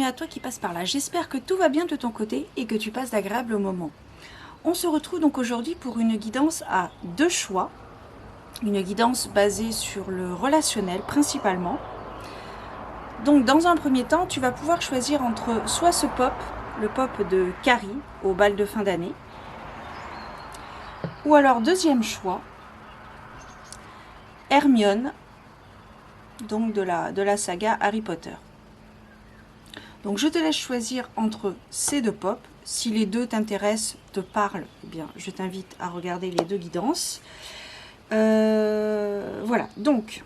à toi qui passe par là. J'espère que tout va bien de ton côté et que tu passes d'agréables moments. On se retrouve donc aujourd'hui pour une guidance à deux choix. Une guidance basée sur le relationnel principalement. Donc dans un premier temps, tu vas pouvoir choisir entre soit ce pop, le pop de Carrie au bal de fin d'année, ou alors deuxième choix, Hermione, donc de la saga Harry Potter. Donc je te laisse choisir entre ces deux pop. Si les deux t'intéressent, te parlent, eh bien je t'invite à regarder les deux guidances. Voilà, donc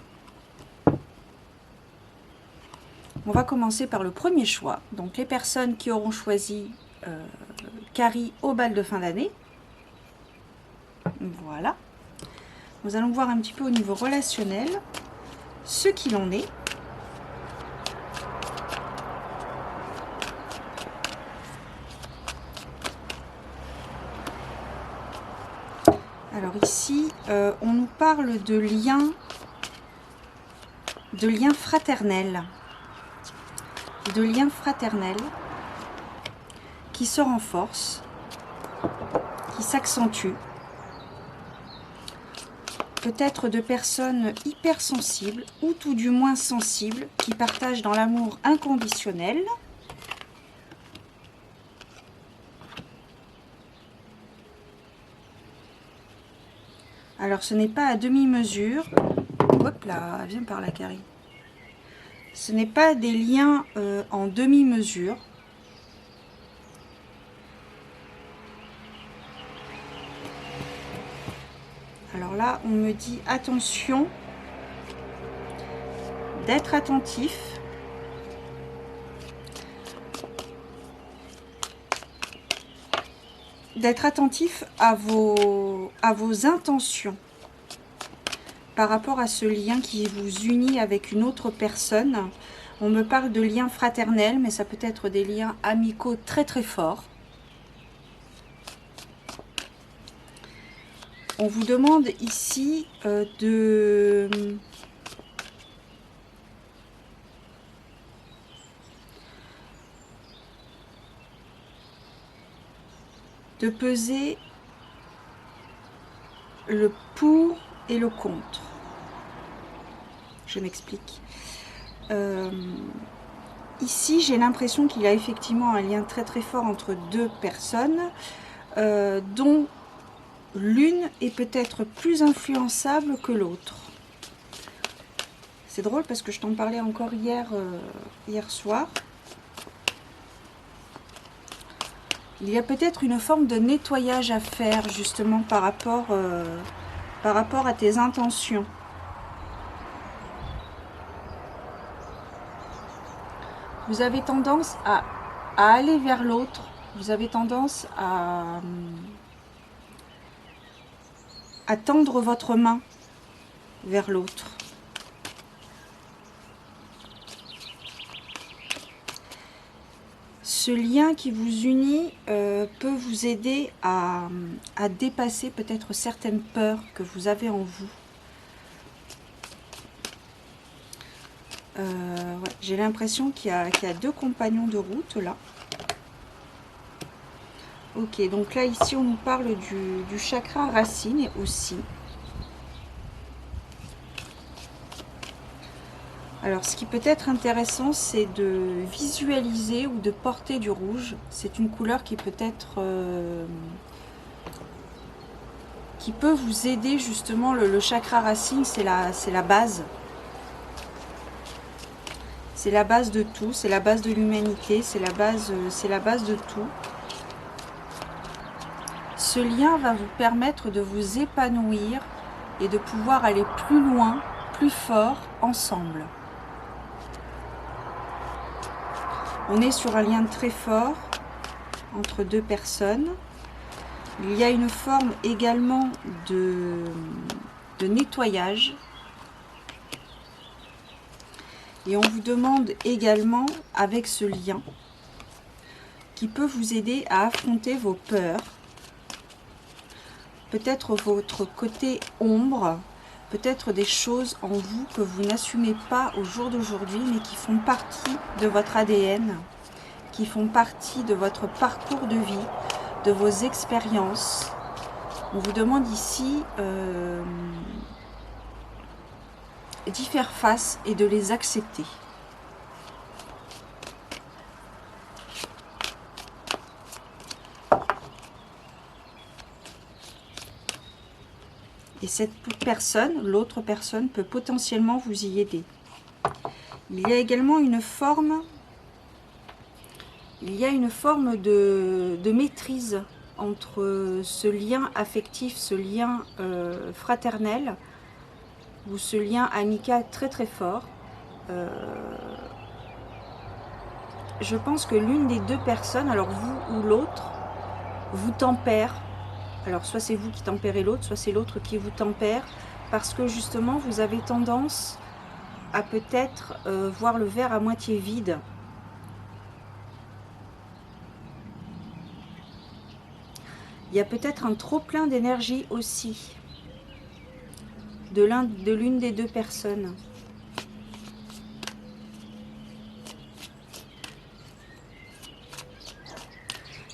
on va commencer par le premier choix. Donc les personnes qui auront choisi Carrie au bal de fin d'année. Voilà. Nous allons voir un petit peu au niveau relationnel ce qu'il en est. Alors ici, on nous parle de liens fraternels. De liens fraternels qui se renforcent, qui s'accentuent. Peut-être de personnes hypersensibles ou tout du moins sensibles qui partagent dans l'amour inconditionnel. Alors ce n'est pas à demi-mesure. Hop là, viens par là Carrie. Ce n'est pas des liens en demi-mesure. Alors là, on me dit attention, d'être attentif. D'être attentif à vos intentions par rapport à ce lien qui vous unit avec une autre personne. On me parle de liens fraternels, mais ça peut être des liens amicaux très très forts. On vous demande ici de peser le pour et le contre. Je m'explique. Ici, j'ai l'impression qu'il y a effectivement un lien très très fort entre deux personnes, dont l'une est peut-être plus influençable que l'autre. C'est drôle parce que je t'en parlais encore hier soir. Il y a peut-être une forme de nettoyage à faire justement par rapport à tes intentions. Vous avez tendance à aller vers l'autre. Vous avez tendance à tendre votre main vers l'autre. Ce lien qui vous unit peut vous aider à dépasser peut-être certaines peurs que vous avez en vous. Ouais, j'ai l'impression qu'il y a deux compagnons de route là. Ok, donc là ici on nous parle du chakra racine aussi. Alors ce qui peut être intéressant, c'est de visualiser ou de porter du rouge. C'est une couleur qui peut être qui peut vous aider justement. Le chakra racine, c'est la base. C'est la base de tout, c'est la base de l'humanité, c'est la base de tout. Ce lien va vous permettre de vous épanouir et de pouvoir aller plus loin, plus fort ensemble. On est sur un lien très fort entre deux personnes. Il y a une forme également de nettoyage. Et on vous demande également, avec ce lien, qui peut vous aider à affronter vos peurs, peut-être votre côté ombre, peut-être des choses en vous que vous n'assumez pas au jour d'aujourd'hui, mais qui font partie de votre ADN. qui font partie de votre parcours de vie, de vos expériences. On vous demande ici d'y faire face et de les accepter. Et cette personne, l'autre personne, peut potentiellement vous y aider. Il y a également une forme, de maîtrise entre ce lien affectif, ce lien fraternel, ou ce lien amical très très fort. Je pense que l'une des deux personnes, alors vous ou l'autre, vous tempère. Alors soit c'est vous qui tempérez l'autre, soit c'est l'autre qui vous tempère, parce que justement vous avez tendance à peut-être voir le verre à moitié vide. Il y a peut-être un trop plein d'énergie aussi de l'une des deux personnes.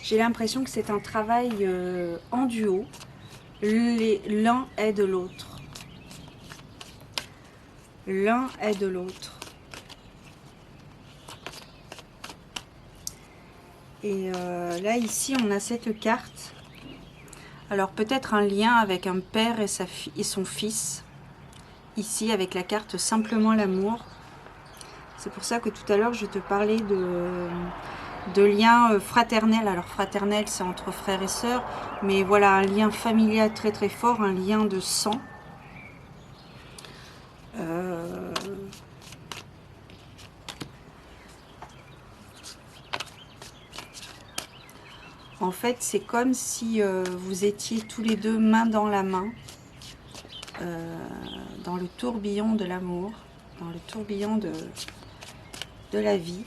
J'ai l'impression que c'est un travail en duo. L'un aide l'autre. L'un aide l'autre. Et là, ici, on a cette carte. Alors, peut-être un lien avec un père et son fils. Ici, avec la carte Simplement l'amour. C'est pour ça que tout à l'heure, je te parlais de lien fraternel. Alors, fraternel, c'est entre frères et sœurs. Mais voilà, un lien familial très très fort, un lien de sang. En fait, c'est comme si vous étiez tous les deux main dans la main, dans le tourbillon de l'amour, dans le tourbillon de la vie.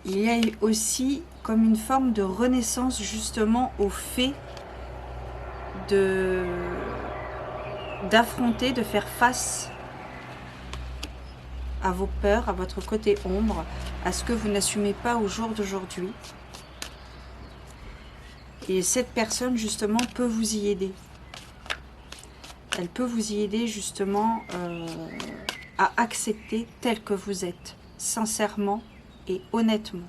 Il y a aussi comme une forme de renaissance justement au fait d'affronter, de faire face à vos peurs, à votre côté ombre, à ce que vous n'assumez pas au jour d'aujourd'hui. Et cette personne justement peut vous y aider. Elle peut vous y aider justement à accepter tel que vous êtes, sincèrement et honnêtement.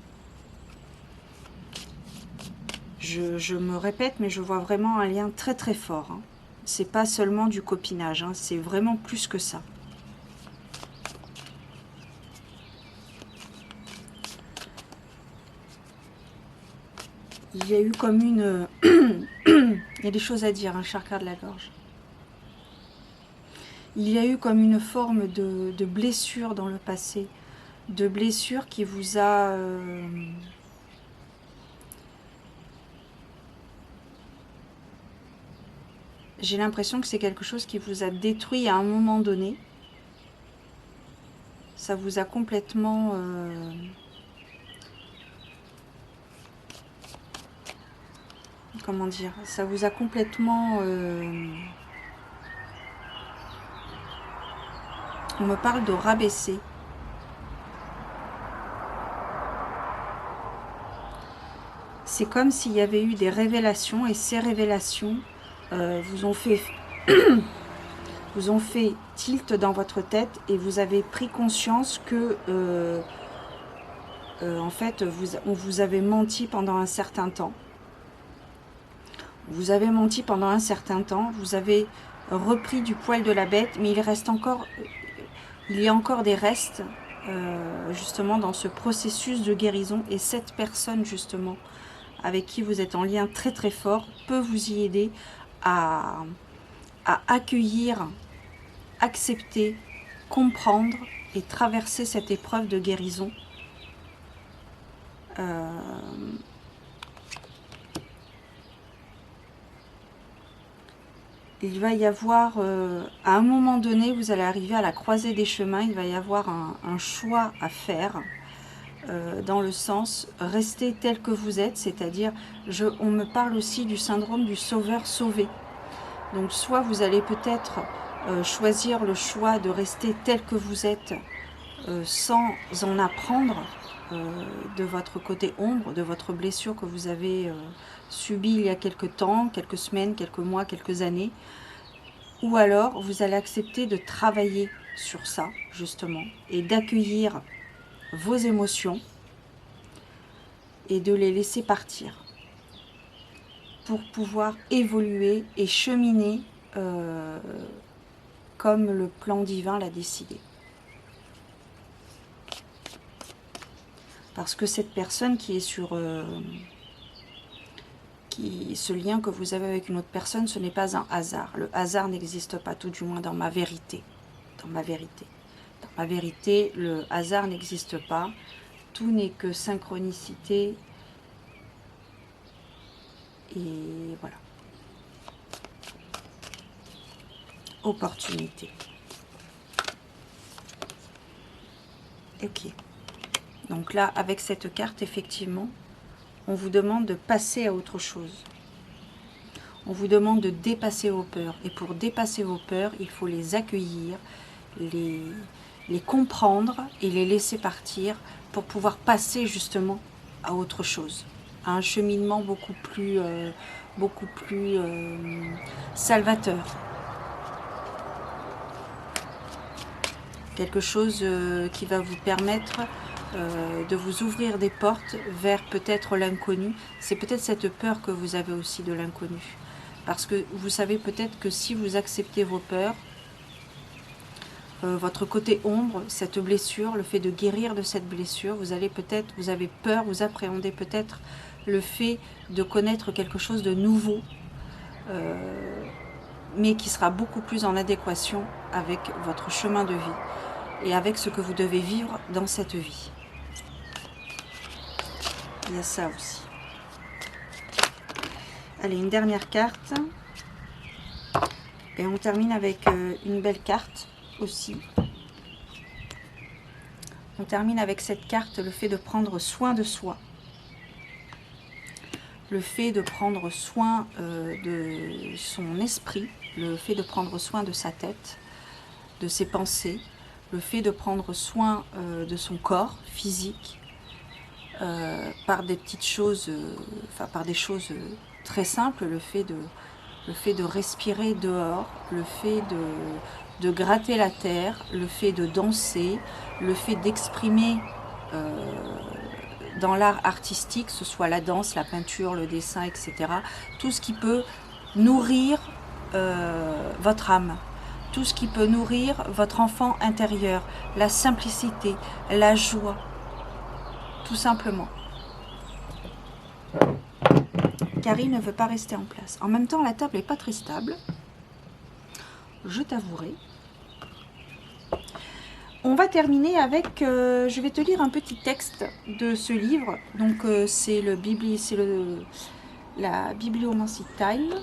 Je me répète, mais je vois vraiment un lien très très fort. Hein. C'est pas seulement du copinage, hein, c'est vraiment plus que ça. Il y a eu comme une... Il y a des choses à dire, un chakra de la gorge. Il y a eu comme une forme de blessure dans le passé, de blessure qui vous a... J'ai l'impression que c'est quelque chose qui vous a détruit à un moment donné. Ça vous a complètement... comment dire? Ça vous a complètement... on me parle de rabaisser. C'est comme s'il y avait eu des révélations et ces révélations vous ont fait tilt dans votre tête et vous avez pris conscience que en fait on vous avait menti pendant un certain temps. Vous avez menti pendant un certain temps, vous avez repris du poil de la bête, mais il y a encore des restes justement dans ce processus de guérison, et cette personne justement avec qui vous êtes en lien très très fort peut vous y aider à accueillir, accepter, comprendre et traverser cette épreuve de guérison. Il va y avoir, à un moment donné, vous allez arriver à la croisée des chemins, il va y avoir un choix à faire, dans le sens, rester tel que vous êtes, c'est-à-dire, on me parle aussi du syndrome du sauveur sauvé. Donc soit vous allez peut-être choisir le choix de rester tel que vous êtes, sans en apprendre de votre côté ombre, de votre blessure que vous avez subie il y a quelque temps, quelques semaines, quelques mois, quelques années. Ou alors, vous allez accepter de travailler sur ça, justement, et d'accueillir vos émotions et de les laisser partir pour pouvoir évoluer et cheminer comme le plan divin l'a décidé. Parce que cette personne qui est sur... ce lien que vous avez avec une autre personne, ce n'est pas un hasard. Le hasard n'existe pas, tout du moins dans ma vérité. Dans ma vérité. Dans ma vérité, le hasard n'existe pas. Tout n'est que synchronicité. Et voilà. Opportunité. Ok. Donc là, avec cette carte, effectivement, on vous demande de passer à autre chose. On vous demande de dépasser vos peurs. Et pour dépasser vos peurs, il faut les accueillir, les comprendre et les laisser partir pour pouvoir passer justement à autre chose. À un cheminement beaucoup plus salvateur. Quelque chose qui va vous permettre de vous ouvrir des portes vers peut-être l'inconnu. C'est peut-être cette peur que vous avez aussi de l'inconnu. Parce que vous savez peut-être que si vous acceptez vos peurs, votre côté ombre, cette blessure, le fait de guérir de cette blessure, vous avez peur, vous appréhendez peut-être le fait de connaître quelque chose de nouveau, mais qui sera beaucoup plus en adéquation avec votre chemin de vie et avec ce que vous devez vivre dans cette vie. Il y a ça aussi. Allez, une dernière carte. Et on termine avec une belle carte aussi. On termine avec cette carte, le fait de prendre soin de soi. Le fait de prendre soin de son esprit, le fait de prendre soin de sa tête, de ses pensées, le fait de prendre soin de son corps physique, par des petites choses, par des choses très simples, le fait de respirer dehors, le fait de gratter la terre, le fait de danser, le fait d'exprimer dans l'art artistique, que ce soit la danse, la peinture, le dessin, etc. Tout ce qui peut nourrir votre âme, tout ce qui peut nourrir votre enfant intérieur, la simplicité, la joie, tout simplement. Carrie ne veut pas rester en place. En même temps, la table n'est pas très stable, je t'avouerai. On va terminer avec, je vais te lire un petit texte de ce livre. Donc c'est la Bibliomancy Time.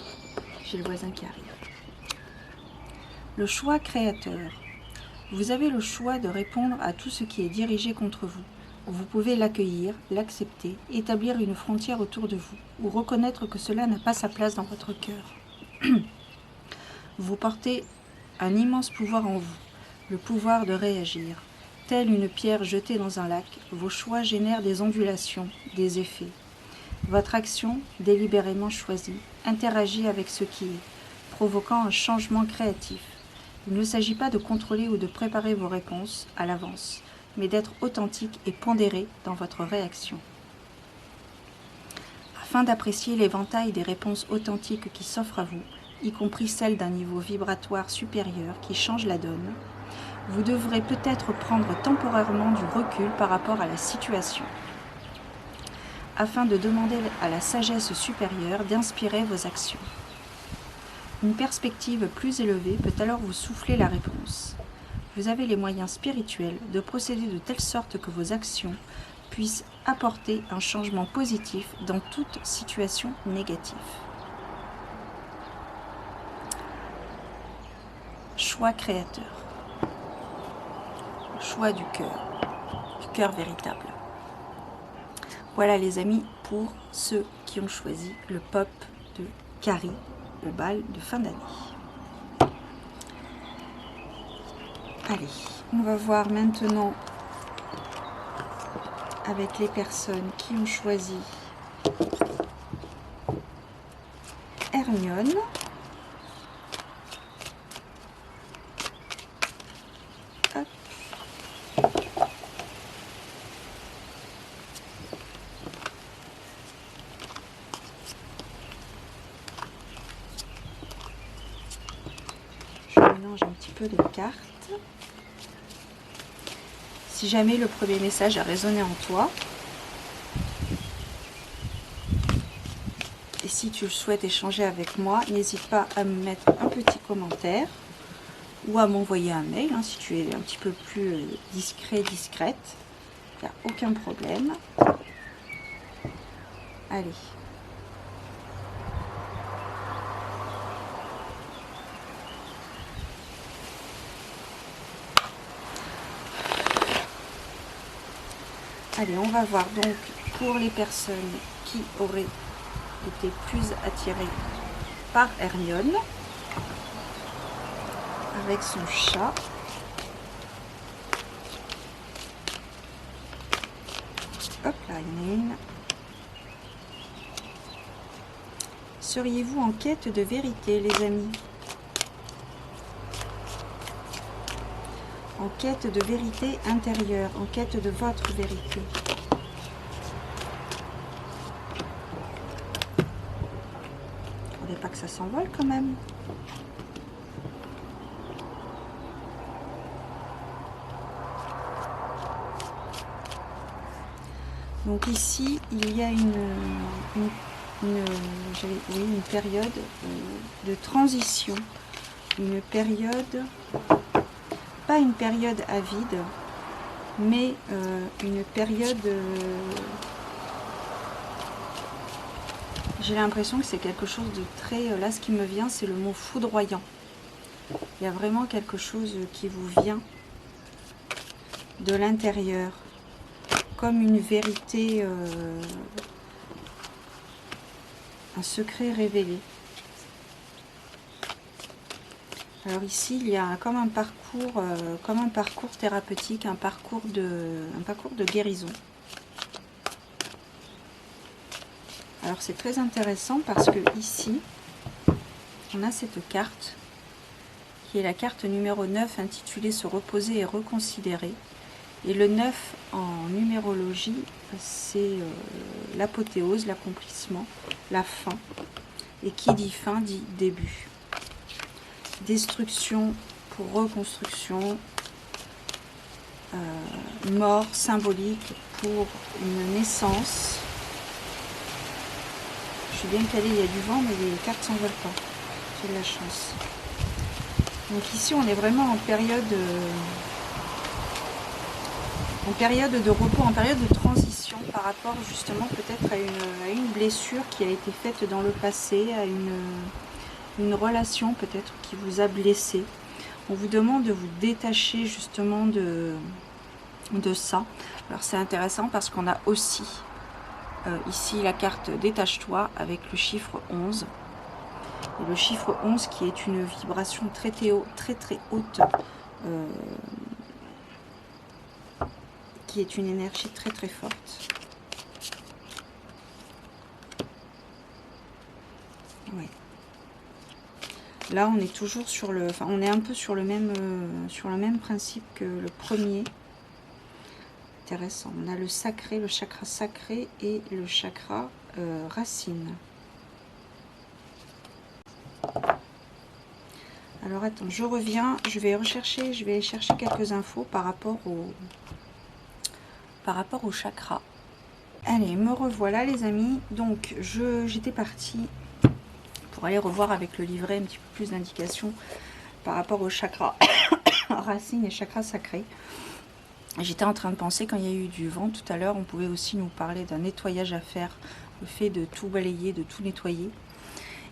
J'ai le voisin qui arrive. Le choix créateur. Vous avez le choix de répondre à tout ce qui est dirigé contre vous. Vous pouvez l'accueillir, l'accepter, établir une frontière autour de vous, ou reconnaître que cela n'a pas sa place dans votre cœur. Vous portez un immense pouvoir en vous, le pouvoir de réagir. Telle une pierre jetée dans un lac, vos choix génèrent des ondulations, des effets. Votre action, délibérément choisie, interagit avec ce qui est, provoquant un changement créatif. Il ne s'agit pas de contrôler ou de préparer vos réponses à l'avance, mais d'être authentique et pondéré dans votre réaction. Afin d'apprécier l'éventail des réponses authentiques qui s'offrent à vous, y compris celles d'un niveau vibratoire supérieur qui change la donne, vous devrez peut-être prendre temporairement du recul par rapport à la situation, afin de demander à la sagesse supérieure d'inspirer vos actions. Une perspective plus élevée peut alors vous souffler la réponse. Vous avez les moyens spirituels de procéder de telle sorte que vos actions puissent apporter un changement positif dans toute situation négative. Choix créateur. Choix du cœur véritable. Voilà les amis pour ceux qui ont choisi le pop de Carrie au bal de fin d'année. Allez, on va voir maintenant avec les personnes qui ont choisi Hermione. Hop. Je mélange un petit peu de cartes. Si jamais le premier message a résonné en toi, et si tu souhaites échanger avec moi, n'hésite pas à me mettre un petit commentaire ou à m'envoyer un mail, hein, si tu es un petit peu plus discret, discrète. Il n'y a aucun problème. Allez. Allez, on va voir donc pour les personnes qui auraient été plus attirées par Hermione, avec son chat. Hop là, il y en a une. Seriez-vous en quête de vérité, les amis? En quête de vérité intérieure, en quête de votre vérité. Il ne faudrait pas que ça s'envole quand même. Donc ici, il y a une période de transition, une période, pas une période avide, mais une période, j'ai l'impression que c'est quelque chose de très, là ce qui me vient c'est le mot foudroyant. Il y a vraiment quelque chose qui vous vient de l'intérieur, comme une vérité, un secret révélé. Alors ici, il y a comme un parcours thérapeutique, un parcours de guérison. Alors c'est très intéressant parce que ici, on a cette carte qui est la carte numéro 9 intitulée Se reposer et reconsidérer. Et le 9 en numérologie, c'est l'apothéose, l'accomplissement, la fin. Et qui dit fin dit début. Destruction pour reconstruction, mort symbolique pour une naissance. Je suis bien calée, il y a du vent, mais les cartes ne s'envolent pas. J'ai de la chance. Donc ici, on est vraiment en période de repos, en période de transition par rapport justement peut-être à une blessure qui a été faite dans le passé, à une relation peut-être qui vous a blessé. On vous demande de vous détacher justement de ça. Alors c'est intéressant parce qu'on a aussi ici la carte détache-toi avec le chiffre 11. Et le chiffre 11 qui est une vibration très haute, qui est une énergie très forte. Ouais. Là, on est toujours sur le, enfin, on est un peu sur le même principe que le premier. Intéressant. On a le sacré, le chakra sacré et le chakra racine. Alors attends, je reviens, je vais chercher quelques infos par rapport au chakra. Allez, me revoilà les amis. Donc j'étais partie pour aller revoir avec le livret un petit peu plus d'indications par rapport au chakra racine et chakra sacré. J'étais en train de penser, quand il y a eu du vent tout à l'heure, on pouvait aussi nous parler d'un nettoyage à faire, le fait de tout balayer, de tout nettoyer.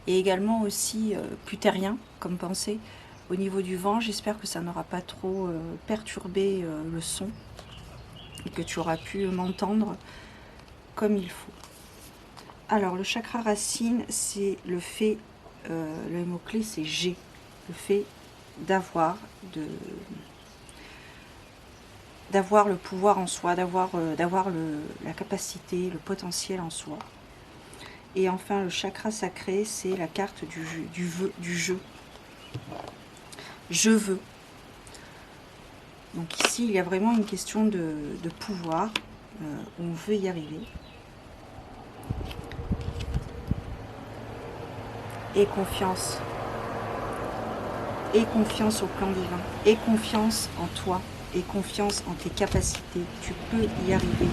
Et également aussi plus terrien comme pensée au niveau du vent. J'espère que ça n'aura pas trop perturbé le son et que tu auras pu m'entendre comme il faut. Alors le chakra racine, c'est le fait, le mot-clé c'est G, le fait d'avoir, d'avoir le pouvoir en soi, d'avoir la capacité, le potentiel en soi. Et enfin, le chakra sacré, c'est la carte du jeu. Je veux. Donc ici, il y a vraiment une question de pouvoir. On veut y arriver. Et confiance. Et confiance au plan divin. Et confiance en toi. Et confiance en tes capacités. Tu peux y arriver.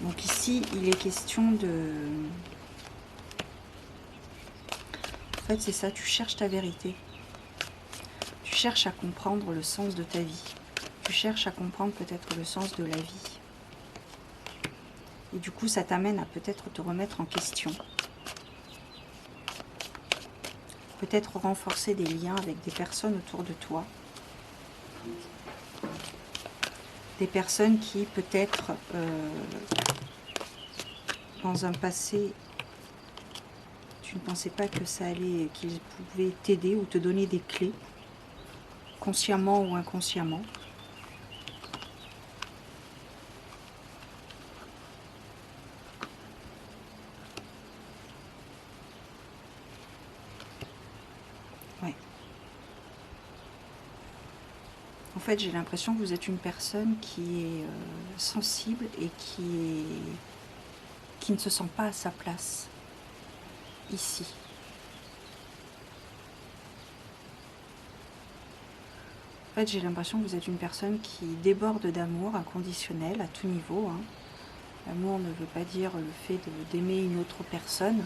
Donc ici, il est question de... En fait, c'est ça, tu cherches ta vérité. Tu cherches à comprendre le sens de ta vie. Tu cherches à comprendre peut-être le sens de la vie. Et du coup, ça t'amène à peut-être te remettre en question. Peut-être renforcer des liens avec des personnes autour de toi. Des personnes qui, peut-être, dans un passé, tu ne pensais pas que ça allait, qu'ils pouvaient t'aider ou te donner des clés, consciemment ou inconsciemment. Ouais. En fait, j'ai l'impression que vous êtes une personne qui est sensible et qui ne se sent pas à sa place ici. En fait, j'ai l'impression que vous êtes une personne qui déborde d'amour inconditionnel à tout niveau. Hein. L'amour ne veut pas dire le fait d'aimer une autre personne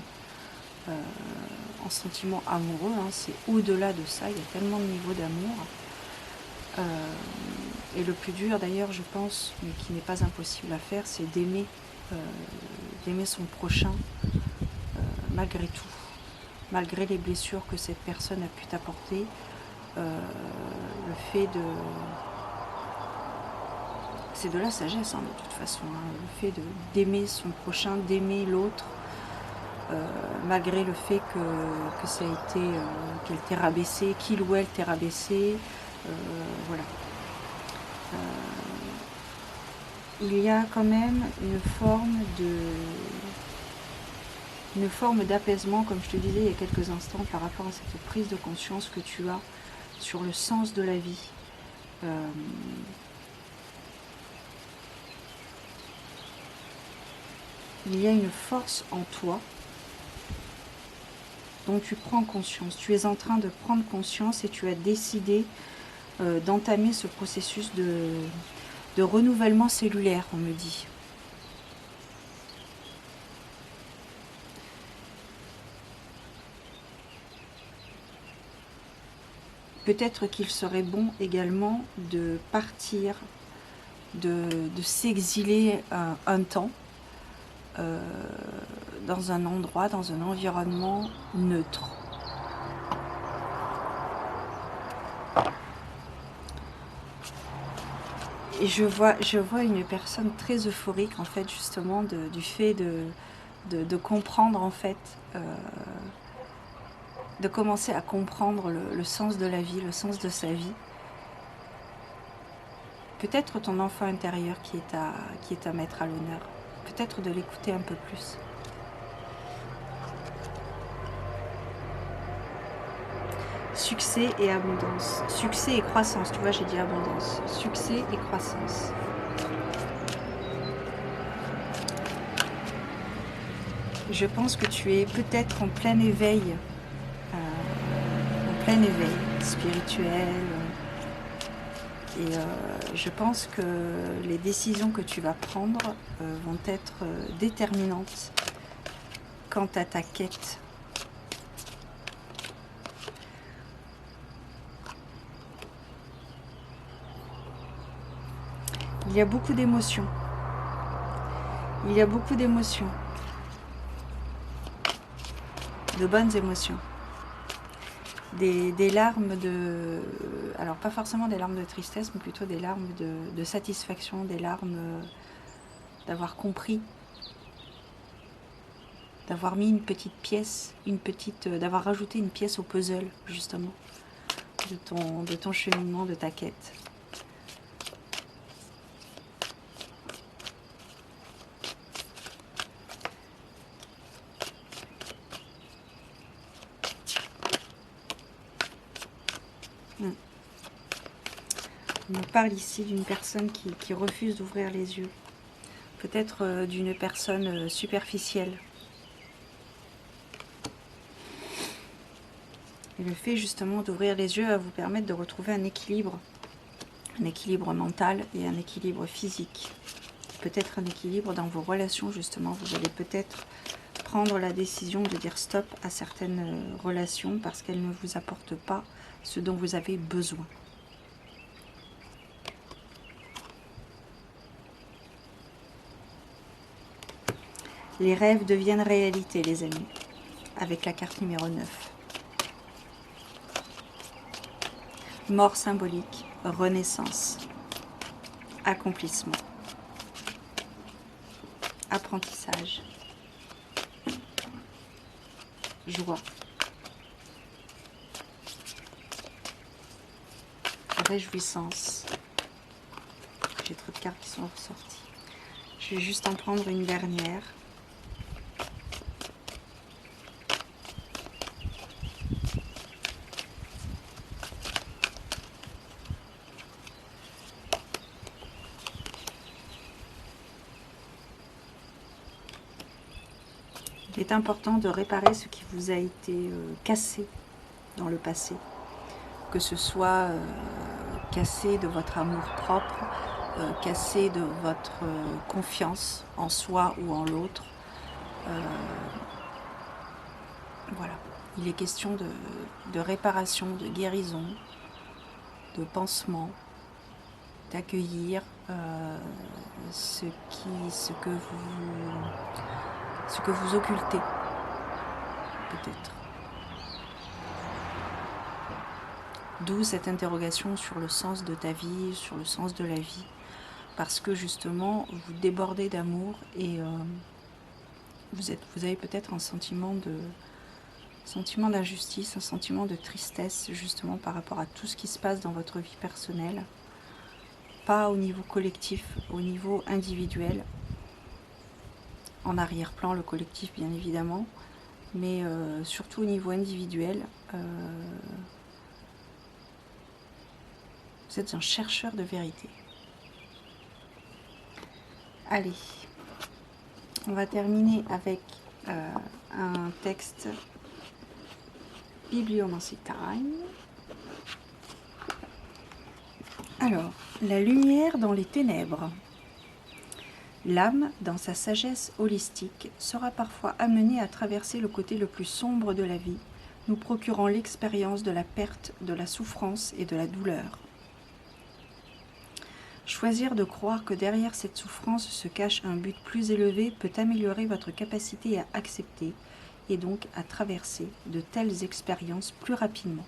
en sentiment amoureux. Hein. C'est au-delà de ça, il y a tellement de niveaux d'amour. Et le plus dur d'ailleurs, je pense, mais qui n'est pas impossible à faire, c'est d'aimer son prochain malgré tout. Malgré les blessures que cette personne a pu t'apporter. Le fait de... C'est de la sagesse, hein, de toute façon. Hein, le fait d'aimer son prochain, d'aimer l'autre, malgré le fait que ça a été... qu'elle t'ait rabaissé, qu'il ou elle t'ait rabaissé. Voilà. Il y a quand même une forme d'apaisement, comme je te disais il y a quelques instants, par rapport à cette prise de conscience que tu as sur le sens de la vie. Il y a une force en toi dont tu prends conscience. Tu es en train de prendre conscience et tu as décidé d'entamer ce processus de renouvellement cellulaire, on me dit. Peut-être qu'il serait bon également de partir, de s'exiler un temps dans un endroit, dans un environnement neutre. Et je vois une personne très euphorique en fait justement du fait de comprendre en fait, de commencer à comprendre le sens de la vie, le sens de sa vie. Peut-être ton enfant intérieur qui est à mettre à l'honneur. Peut-être de l'écouter un peu plus. Succès et abondance. Succès et croissance. Tu vois, j'ai dit abondance. Succès et croissance. Je pense que tu es peut-être en plein éveil. En plein éveil spirituel. Et je pense que les décisions que tu vas prendre vont être déterminantes quant à ta quête. Il y a beaucoup d'émotions. Il y a beaucoup d'émotions. De bonnes émotions. Des larmes de... Alors pas forcément des larmes de tristesse, mais plutôt des larmes de satisfaction, des larmes d'avoir compris d'avoir mis une petite pièce, d'avoir rajouté une pièce au puzzle, justement, de ton cheminement, de ta quête. On me parle ici d'une personne qui refuse d'ouvrir les yeux. Peut-être d'une personne superficielle. Et le fait justement d'ouvrir les yeux va vous permettre de retrouver un équilibre mental et un équilibre physique. Peut-être un équilibre dans vos relations justement. Vous allez peut-être prendre la décision de dire stop à certaines relations parce qu'elles ne vous apportent pas ce dont vous avez besoin. Les rêves deviennent réalité, les amis, avec la carte numéro 9. Mort symbolique, renaissance, accomplissement, apprentissage, joie, réjouissance. J'ai trop de cartes qui sont ressorties. Je vais juste en prendre une dernière. Il est important de réparer ce qui vous a été cassé dans le passé. Que ce soit cassé de votre amour-propre, cassé de votre confiance en soi ou en l'autre. Voilà. Il est question de réparation, de guérison, de pansement, d'accueillir ce que vous occultez, peut-être. D'où cette interrogation sur le sens de ta vie, sur le sens de la vie, parce que justement, vous débordez d'amour et vous avez peut-être un sentiment d'injustice, un sentiment de tristesse, justement par rapport à tout ce qui se passe dans votre vie personnelle, pas au niveau collectif, au niveau individuel, en arrière-plan le collectif bien évidemment, mais surtout au niveau individuel. Vous êtes un chercheur de vérité. Allez, on va terminer avec un texte Bibliomancy Time. Alors, la lumière dans les ténèbres. L'âme, dans sa sagesse holistique, sera parfois amenée à traverser le côté le plus sombre de la vie, nous procurant l'expérience de la perte, de la souffrance et de la douleur. Choisir de croire que derrière cette souffrance se cache un but plus élevé peut améliorer votre capacité à accepter et donc à traverser de telles expériences plus rapidement,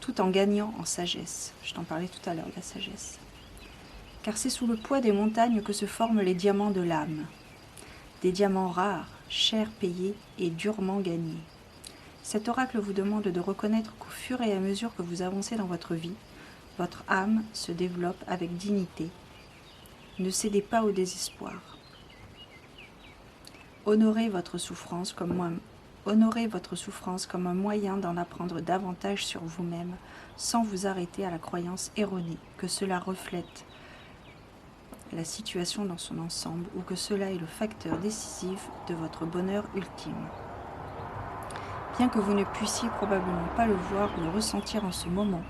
tout en gagnant en sagesse. Je t'en parlais tout à l'heure de la sagesse. Car c'est sous le poids des montagnes que se forment les diamants de l'âme. Des diamants rares, chers payés et durement gagnés. Cet oracle vous demande de reconnaître qu'au fur et à mesure que vous avancez dans votre vie, votre âme se développe avec dignité. Ne cédez pas au désespoir. Honorez votre souffrance comme un moyen d'en apprendre davantage sur vous-même, sans vous arrêter à la croyance erronée que cela reflète la situation dans son ensemble ou que cela est le facteur décisif de votre bonheur ultime. Bien que vous ne puissiez probablement pas le voir ou le ressentir en ce moment,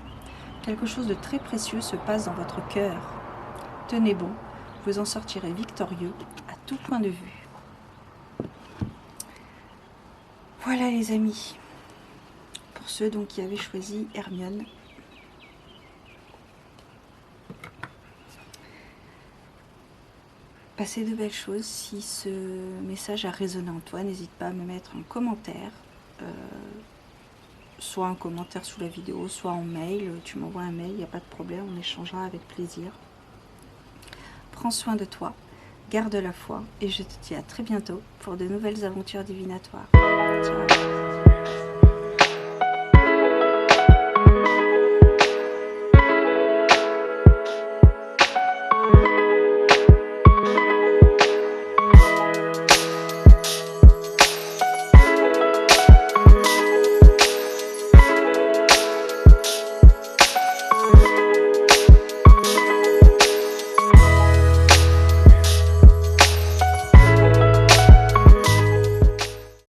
quelque chose de très précieux se passe dans votre cœur. Tenez bon, vous en sortirez victorieux à tout point de vue. Voilà les amis, pour ceux donc qui avaient choisi Hermione. Passez de belles choses. Si ce message a résonné en toi, n'hésite pas à me mettre un commentaire, soit un commentaire sous la vidéo, soit en mail. Tu m'envoies un mail, il n'y a pas de problème, on échangera avec plaisir. Prends soin de toi garde la foi et je te dis à très bientôt pour de nouvelles aventures divinatoires. Ciao.